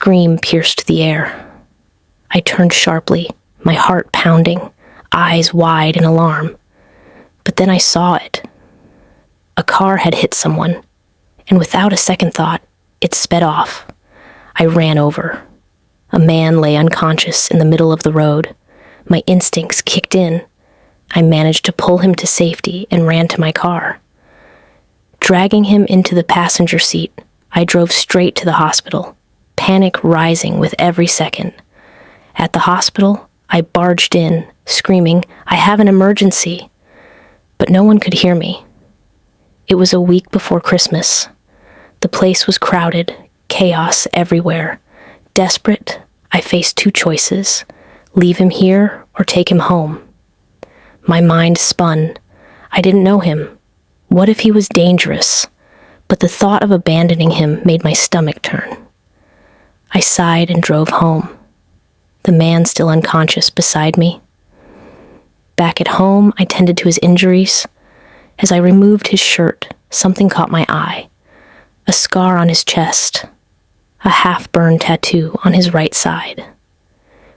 scream pierced the air. I turned sharply, my heart pounding, eyes wide in alarm. But then I saw it. A car had hit someone, and without a second thought, it sped off. I ran over. A man lay unconscious in the middle of the road. My instincts kicked in. I managed to pull him to safety and ran to my car. Dragging him into the passenger seat, I drove straight to the hospital, panic rising with every second. At the hospital, I barged in, screaming, "I have an emergency!" But no one could hear me. It was a week before Christmas. The place was crowded, chaos everywhere. Desperate, I faced two choices: leave him here or take him home. My mind spun. I didn't know him. What if he was dangerous? But the thought of abandoning him made my stomach turn. I sighed and drove home, the man still unconscious beside me. Back at home, I tended to his injuries. As I removed his shirt, something caught my eye. A scar on his chest, a half-burned tattoo on his right side,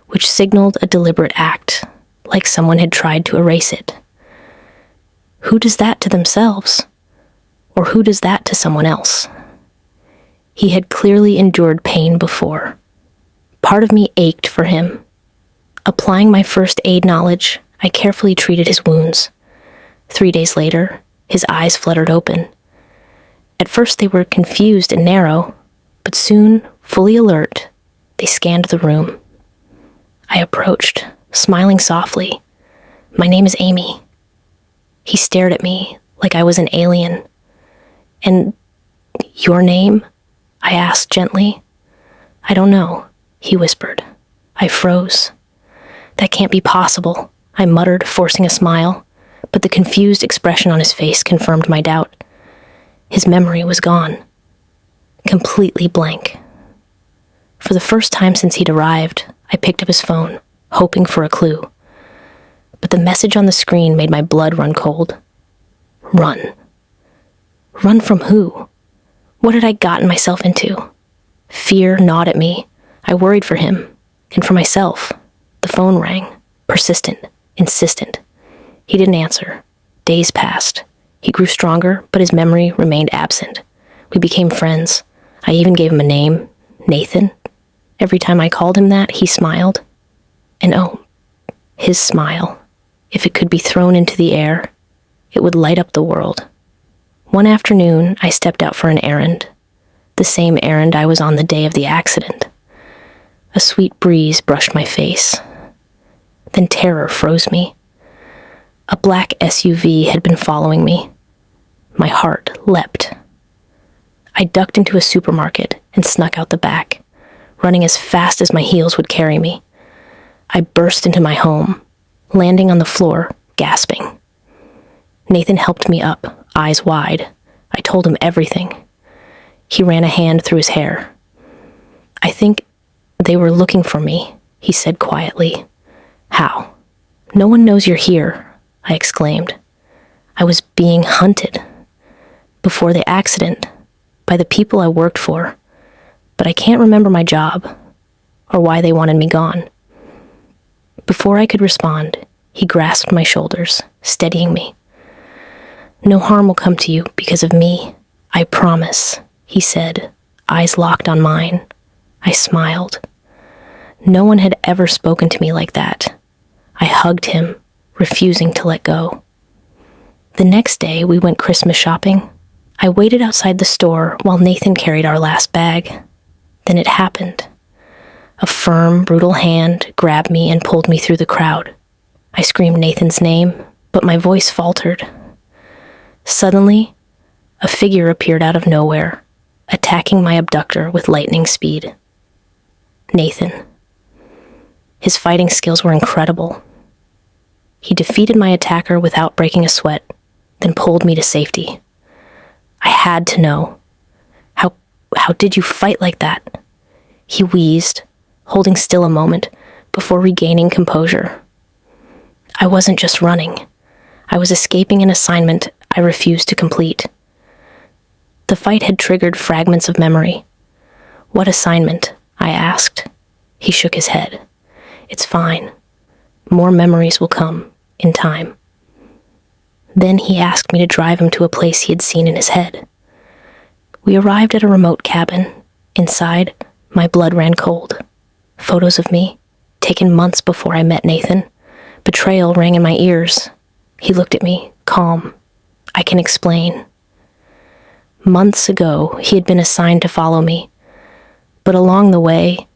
which signaled a deliberate act, like someone had tried to erase it. Who does that to themselves? Or who does that to someone else? He had clearly endured pain before. Part of me ached for him. Applying my first aid knowledge, I carefully treated his wounds. 3 days later, his eyes fluttered open. At first they were confused and narrow, but soon, fully alert, they scanned the room. I approached, smiling softly. "My name is Amy." He stared at me like I was an alien. "And your name?" I asked gently. "I don't know," he whispered. I froze. "That can't be possible," I muttered, forcing a smile, but the confused expression on his face confirmed my doubt. His memory was gone. Completely blank. For the first time since he'd arrived, I picked up his phone, hoping for a clue. But the message on the screen made my blood run cold. Run. Run from who? What had I gotten myself into? Fear gnawed at me. I worried for him, and for myself. The phone rang, persistent, insistent. He didn't answer. Days passed. He grew stronger, but his memory remained absent. We became friends. I even gave him a name, Nathan. Every time I called him that, he smiled. And oh, his smile. If it could be thrown into the air, it would light up the world. One afternoon, I stepped out for an errand. The same errand I was on the day of the accident. A sweet breeze brushed my face. Then terror froze me. A black SUV had been following me. My heart leapt. I ducked into a supermarket and snuck out the back, running as fast as my heels would carry me. I burst into my home, landing on the floor, gasping. Nathan helped me up, eyes wide. I told him everything. He ran a hand through his hair. "I think they were looking for me," he said quietly. "How?" "No one knows you're here," I exclaimed. "I was being hunted. Before the accident, by the people I worked for, but I can't remember my job, or why they wanted me gone." Before I could respond, he grasped my shoulders, steadying me. "No harm will come to you because of me, I promise," he said, eyes locked on mine. I smiled. No one had ever spoken to me like that. I hugged him, refusing to let go. The next day, we went Christmas shopping. I waited outside the store while Nathan carried our last bag. Then it happened. A firm, brutal hand grabbed me and pulled me through the crowd. I screamed Nathan's name, but my voice faltered. Suddenly, a figure appeared out of nowhere, attacking my abductor with lightning speed. Nathan. His fighting skills were incredible. He defeated my attacker without breaking a sweat, then pulled me to safety. I had to know. How did you fight like that? He wheezed, holding still a moment before regaining composure. I wasn't just running. I was escaping an assignment I refused to complete. The fight had triggered fragments of memory. What assignment? I asked. He shook his head. It's fine. More memories will come, in time. Then he asked me to drive him to a place he had seen in his head. We arrived at a remote cabin. Inside, my blood ran cold. Photos of me, taken months before I met Nathan. Betrayal rang in my ears. He looked at me, calm. I can explain. Months ago, he had been assigned to follow me. But along the way,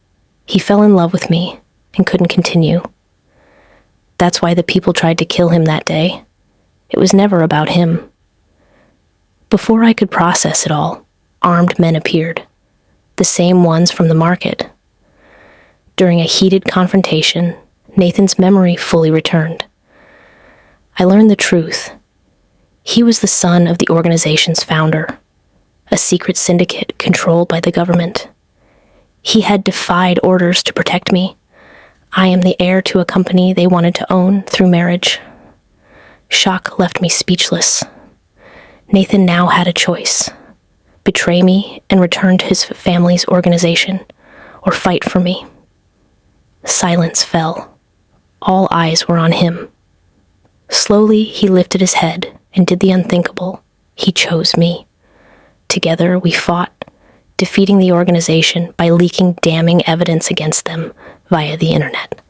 he fell in love with me and couldn't continue. That's why the people tried to kill him that day. It was never about him. Before I could process it all, armed men appeared. The same ones from the market. During a heated confrontation, Nathan's memory fully returned. I learned the truth. He was the son of the organization's founder, a secret syndicate controlled by the government. He had defied orders to protect me. I am the heir to a company they wanted to own through marriage. Shock left me speechless. Nathan now had a choice: betray me and return to his family's organization, or fight for me. Silence fell. All eyes were on him. Slowly, he lifted his head and did the unthinkable. He chose me. Together, we fought, defeating the organization by leaking damning evidence against them via the internet.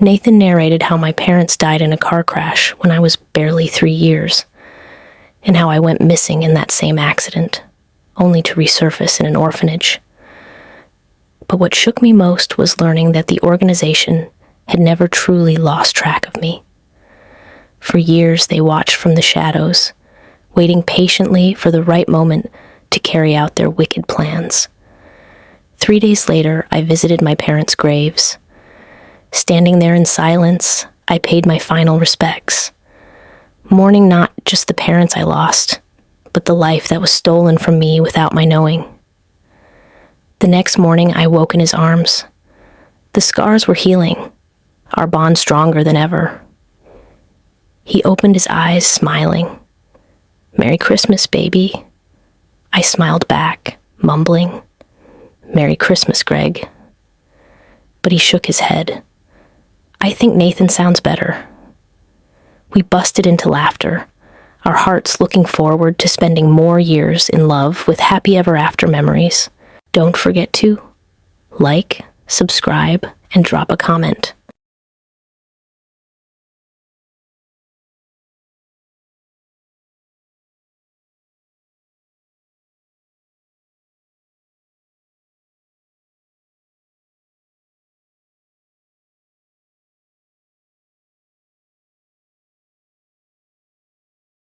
Nathan narrated how my parents died in a car crash when I was barely 3 years, and how I went missing in that same accident, only to resurface in an orphanage. But what shook me most was learning that the organization had never truly lost track of me. For years, they watched from the shadows, waiting patiently for the right moment to carry out their wicked plans. 3 days later, I visited my parents' graves. Standing there in silence, I paid my final respects, mourning not just the parents I lost, but the life that was stolen from me without my knowing. The next morning, I woke in his arms. The scars were healing, our bond stronger than ever. He opened his eyes, smiling. "Merry Christmas, baby." I smiled back, mumbling, "Merry Christmas, Greg." But he shook his head. "I think Nathan sounds better." We busted into laughter, our hearts looking forward to spending more years in love with happy ever after memories. Don't forget to like, subscribe, and drop a comment.